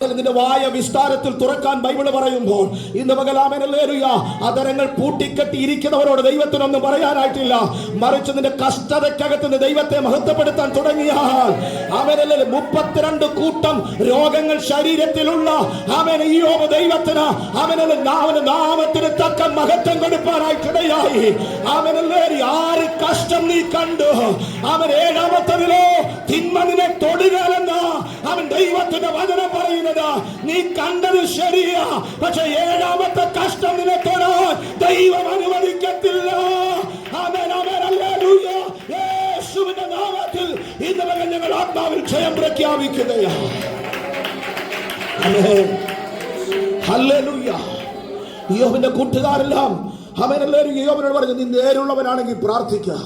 നിന്റെ വായ വിസ്താരത്തിൽ തുറക്കാൻ ബൈബിൾ പറയുമ്പോൾ ഇന്ന് പകലാമേനല്ലേലുയ അതരങ്ങൾ പൂട്ടിക്കെട്ടി ഇരിക്കുന്നവരോട് ദൈവത്തിനൊന്നും പറയാനായിട്ടില്ല. മറിച്ച് നിന്റെ കഷ്ടതയ്ക്കകത്ത് നിന്ന് ദൈവത്തെ മഹത്വപ്പെടുത്താൻ തുടങ്ങിയാൽ അവനല്ലേ 32 കൂട്ടം രോഗങ്ങൾ ശരീരത്തിലുള്ള അവൻ ഈയോബ് ദൈവത്തിന് അവനല്ലേ നാമത്തിന് തക്ക മഹത്വം കൊടുപ്പാനായിട്ടിടയായി. അവനല്ലേ ആര് കഷ്ടം നീ കണ്ടു, അവൻ ഏഴാമത്തതിലോ തിന്മ നിന്നെ തൊടുകയെന്ന അവൻ ദൈവത്തിന്റെ വചനം പറയുന്നത്. നീ കണ്ടത് ശരിയാ, പക്ഷെ ഏഴാമത്തെ കഷ്ടം നിന്നെ തൊടാൻ ദൈവം അനുവദിക്കത്തില്ല. യേശുവിന്റെ നാമത്തിൽ ഇന്നലെ ഞങ്ങൾ ആത്മാവിൽ ജയം പ്രഖ്യാപിക്കുകയാണ്. ഹല്ലേലൂയ. യോബിന്റെ കൂട്ടുകാരെല്ലാം അവനെല്ലാവരും യോബിനോട് പറഞ്ഞു, നീ നേരുള്ളവനാണെങ്കിൽ പ്രാർത്ഥിക്കുക,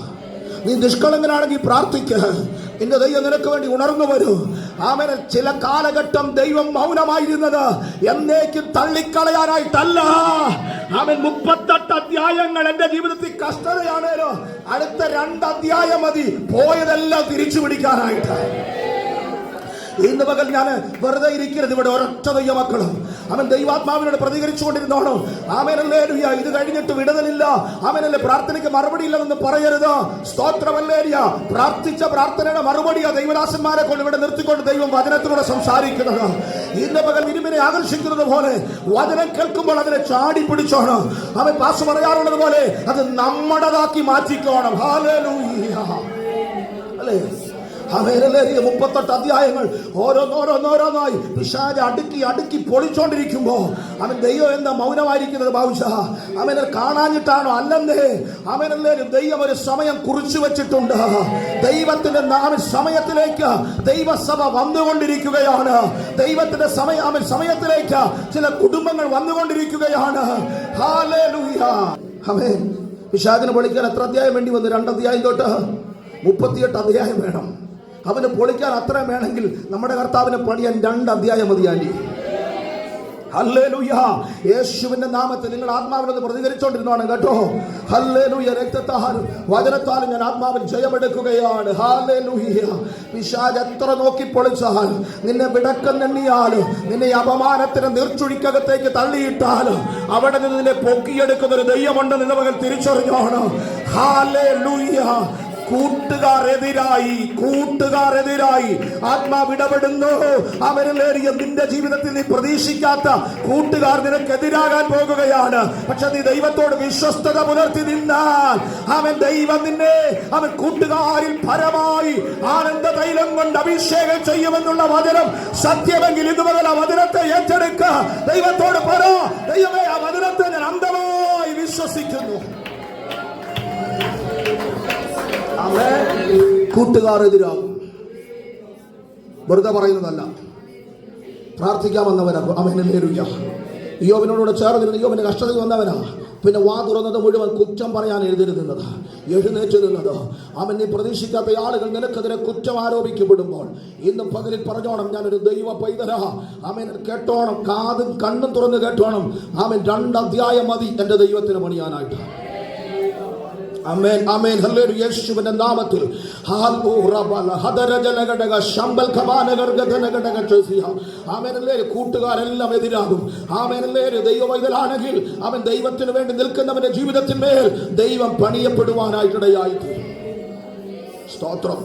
നീ നിഷ്കളങ്കനാണെങ്കിൽ പ്രാർത്ഥിക്കുക, നിന്റെ ദൈവം നിനക്ക് വേണ്ടി ഉണർന്നു വരൂ. ആമേൻ. ചില കാലഘട്ടം ദൈവം മൗനമായിരുന്നത് എന്നേക്കും തള്ളിക്കളയാനായിട്ടല്ല. ആമേൻ. 38 അധ്യായങ്ങൾ എന്റെ ജീവിതത്തിൽ കഷ്ടതയാണേലോ, അടുത്ത 2 അധ്യായം മതി പോയതെല്ലാം തിരിച്ചു പിടിക്കാനായിട്ട്. ഇന്ന് പകൽ ഞാൻ വെറുതെ ഇരിക്കരുത്. ഇവിടെ ഒരൊറ്റ ദൈവമക്കളും അവൻ ദൈവാത്മാവിനോട് പ്രതികരിച്ചുകൊണ്ടിരുന്നോണോ. ആമേനല്ലേലൂയ. ഇത് കഴിഞ്ഞിട്ട് വിടുതലില്ല, ആമേനല്ലേ പ്രാർത്ഥനയ്ക്ക് മറുപടി ഇല്ലെന്ന് പറയരുത്. സ്തോത്രമല്ലേലൂയ. പ്രാർത്ഥിച്ച പ്രാർത്ഥനയുടെ മറുപടിയാ ദൈവദാസന്മാരെ കൊണ്ട് ഇവിടെ നിർത്തിക്കൊണ്ട് ദൈവം വചനത്തിലൂടെ സംസാരിക്കുന്നത്. ഇന്ന് പകൽ ഇരുമിനെ ആകർഷിക്കുന്നത് പോലെ വചനം കേൾക്കുമ്പോൾ അതിനെ ചാടി പിടിച്ചോണം. അവൻ പാസ് പറയാറുള്ളത് പോലെ അത് നമ്മുടേതാക്കി മാറ്റിക്കോണം. ഹല്ലേലൂയ. അല്ലേ? 38 അധ്യായങ്ങൾ ഓരോന്നോരോന്നായി പിശാച് അടുക്കി പൊളിച്ചോണ്ടിരിക്കുമ്പോ അവൻ ദൈവം എന്താ മൗനമായിരിക്കുന്നത്? ഭാവിച്ച അവനെ കാണാഞ്ഞിട്ടാണോ? അല്ലെന്നേ. അവനെല്ലാവരും ദൈവം ഒരു സമയം കുറിച്ചു വെച്ചിട്ടുണ്ട്. ദൈവത്തിന്റെ സമയത്തിലേക്ക് ദൈവസഭ വന്നുകൊണ്ടിരിക്കുകയാണ്. ദൈവത്തിന്റെ സമയത്തിലേക്ക് ചില കുടുംബങ്ങൾ വന്നുകൊണ്ടിരിക്കുകയാണ്. ഹല്ലേലൂയ. ആമേൻ. പിശാചിനെ പൊളിക്കാൻ എത്ര അധ്യായം വേണ്ടി വന്നു? 2 അധ്യായം തൊട്ട് 38 അധ്യായം വേണം. അവന് പൊളിക്കാൻ അത്രയും വേണമെങ്കിൽ നമ്മുടെ കർത്താവിനെ പണിയാൻ 2 അധ്യായം മതിയാണ്ടി. ഹല്ലേലൂയ. യേശുവിന്റെ നാമത്തിൽ നിങ്ങൾ ആത്മാവിനൊന്ന് പ്രതികരിച്ചോണ്ടിരുന്നോണം കേട്ടോ. ഹല്ലേലൂയ. രക്തത്താലും വചനത്താലും ഞാൻ ആത്മാവിൽ ജയമെടുക്കുകയാണ്. ഹല്ലേലൂയ. പിശാച് എത്ര നോക്കി പൊളിച്ചാൽ, നിന്നെ വിടക്കെണ്ണിയാലും, നിന്നെ അപമാനത്തിന് നീർച്ചുഴിക്കകത്തേക്ക് തള്ളിയിട്ടാലും അവിടെ നിന്ന് നിന്നെ പൊക്കിയെടുക്കുന്ന ഒരു ദൈവമുണ്ട്. നിന്റെ മകൻ തിരിച്ചറിഞ്ഞോണം. ഹല്ലേലൂയ. കൂട്ടുകാരെതിരായി ആത്മാവിടപെടുന്നു. അവരിലേറിയ നിന്റെ ജീവിതത്തിൽ നീ പ്രതീക്ഷിക്കാത്ത കൂട്ടുകാർ നിനക്കെതിരാകാൻ പോകുകയാണ്. പക്ഷെ നീ ദൈവത്തോട് വിശ്വസ്തത പുലർത്തി നിന്നാൽ ദൈവം നിന്നെ കൂട്ടുകാരിൽ പരമായി ആനന്ദ തൈലം കൊണ്ട് അഭിഷേകം ചെയ്യുമെന്നുള്ള വചനം സത്യമെങ്കിൽ ഇതുമുതൽ ആ വചനത്തെ ഏറ്റെടുക്കുക. ദൈവത്തോട് പറ, ദൈവമേ ആ വചനത്തെ ഞാൻ അന്ധമായി വിശ്വസിക്കുന്നു. കൂട്ടുകാരെതിരാകും. വെറുതെ പറയുന്നതല്ല, പ്രാർത്ഥിക്കാമെന്നവനാ. അവനെല്ലേലൂയ. യോബിനോട് ചേർന്നിരുന്ന യോബിന്റെ കഷ്ടതയിൽ വന്നവനാ. പിന്നെ വാ തുറന്നത് മുഴുവൻ കുറ്റം പറയാൻ എഴുന്നേറ്റ് നിന്നത്. അവനെ പ്രതീക്ഷിക്കാത്ത ആളുകൾ നിനക്കെതിരെ കുറ്റം ആരോപിക്കപ്പെടുമ്പോൾ ഇന്ന് പകലിൽ പറഞ്ഞോണം, ഞാനൊരു ദൈവ പൈതലാ. അവൻ കേട്ടോണം, കാതും കണ്ണും തുറന്ന് കേട്ടോണം. അവൻ 2 അധ്യായം മതി എന്റെ ദൈവത്തിന് പണിയാനായിട്ട്. ആമേൻ, ആമേൻ. ഹല്ലേലൂയ. യേശുവിന്റെ നാമത്തിൽ കൂട്ടുകാരെല്ലാം എതിരാകും. ദൈവവൈതലാണെങ്കിൽ അവൻ ദൈവത്തിന് വേണ്ടി നിൽക്കുന്നവന്റെ ജീവിതത്തിന്മേൽ ദൈവം പണിയപ്പെടുവാനായിട്ടിടയായി. സ്തോത്രം.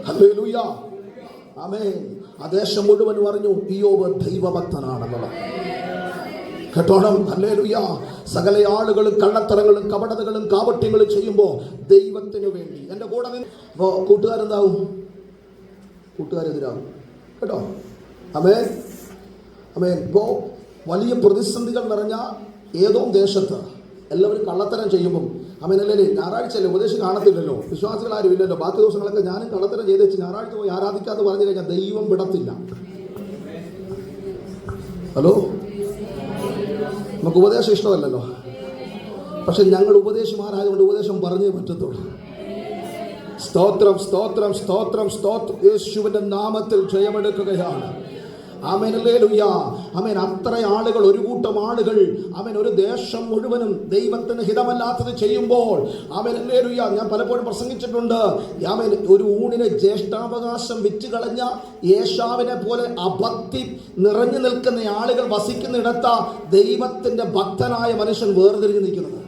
ഹല്ലേലൂയ. ആമേൻ. ആ ദേശം മുഴുവൻ പറഞ്ഞു ഇയ്യോബ് ദൈവഭക്തനാണെന്നുള്ളത്. കേട്ടോണം. ഹല്ലേലൂയ. സകല ആളുകളും കള്ളത്തരങ്ങളും കപടതകളും കാപട്യങ്ങളും ചെയ്യുമ്പോൾ ദൈവത്തിന് വേണ്ടി എന്റെ കൂടെ നിന്ന് കൂട്ടുകാരെന്താവും? കൂട്ടുകാരെതിരാകും. കേട്ടോ. ആമേൻ, ആമേൻ. ഇപ്പോ വലിയ പ്രതിസന്ധികൾ നിറഞ്ഞ ഏതോ ദേശത്ത് എല്ലാവരും കള്ളത്തരം ചെയ്യുമ്പം അവനല്ലേ ഞായറാഴ്ചയല്ലേ ഉപദേശം കാണത്തില്ലല്ലോ, വിശ്വാസികൾ ആരും ഇല്ലല്ലോ. ബാക്കി ദിവസങ്ങളൊക്കെ ഞാനും കള്ളത്തരം ചെയ്ത് വെച്ച് ഞായറാഴ്ച പോയി ആരാധിക്കാതെ പറഞ്ഞു കഴിഞ്ഞാൽ ദൈവം വിടത്തില്ല. ഹലോ, നമുക്ക് ഉപദേശം ഇഷ്ടമല്ലല്ലോ, പക്ഷെ ഞങ്ങൾ ഉപദേശമാരായതുകൊണ്ട് ഉപദേശം പറഞ്ഞേ പറ്റത്തുള്ളൂ. സ്തോത്രം, സ്തോത്രം, സ്തോത്രം, സ്തോത്രം. യേശുവിന്റെ നാമത്തിൽ ജയമെടുക്കുകയാണ്. ആമേൻ, ഹല്ലേലൂയ. ആമേൻ. അത്ര ആളുകൾ, ഒരു കൂട്ടം ആളുകൾ, ആമേൻ, ഒരു ദേശം മുഴുവനും ദൈവത്തിന് ഹിതമല്ലാത്തത് ചെയ്യുമ്പോൾ, ആമേൻ, ഹല്ലേലൂയ. ഞാൻ പലപ്പോഴും പ്രസംഗിച്ചിട്ടുണ്ട്. ആമേൻ. ഒരു ഊണിന് ജ്യേഷ്ഠാവകാശം വിറ്റുകളഞ്ഞ യേശാവിനെ പോലെ അഭക്തി നിറഞ്ഞു നിൽക്കുന്ന ആളുകൾ വസിക്കുന്നിടത്ത ദൈവത്തിന്റെ ഭക്തനായ മനുഷ്യൻ വേർതിരിഞ്ഞു നിൽക്കുന്നത്.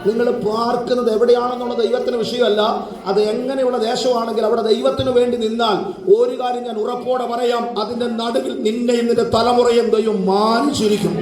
നിങ്ങൾ പാർക്കുന്നത് എവിടെയാണെന്നുള്ള ദൈവത്തിന് വിഷയമല്ല. അത് എങ്ങനെയുള്ള ദേശമാണെങ്കിൽ അവിടെ ദൈവത്തിന് വേണ്ടി നിന്നാൽ ഒരു കാര്യം ഞാൻ ഉറപ്പോടെ പറയാം, അതിന്റെ നടുവിൽ നിന്നെയും നിന്റെ തലമുറയും ദൈവം മാനിച്ചിരിക്കും.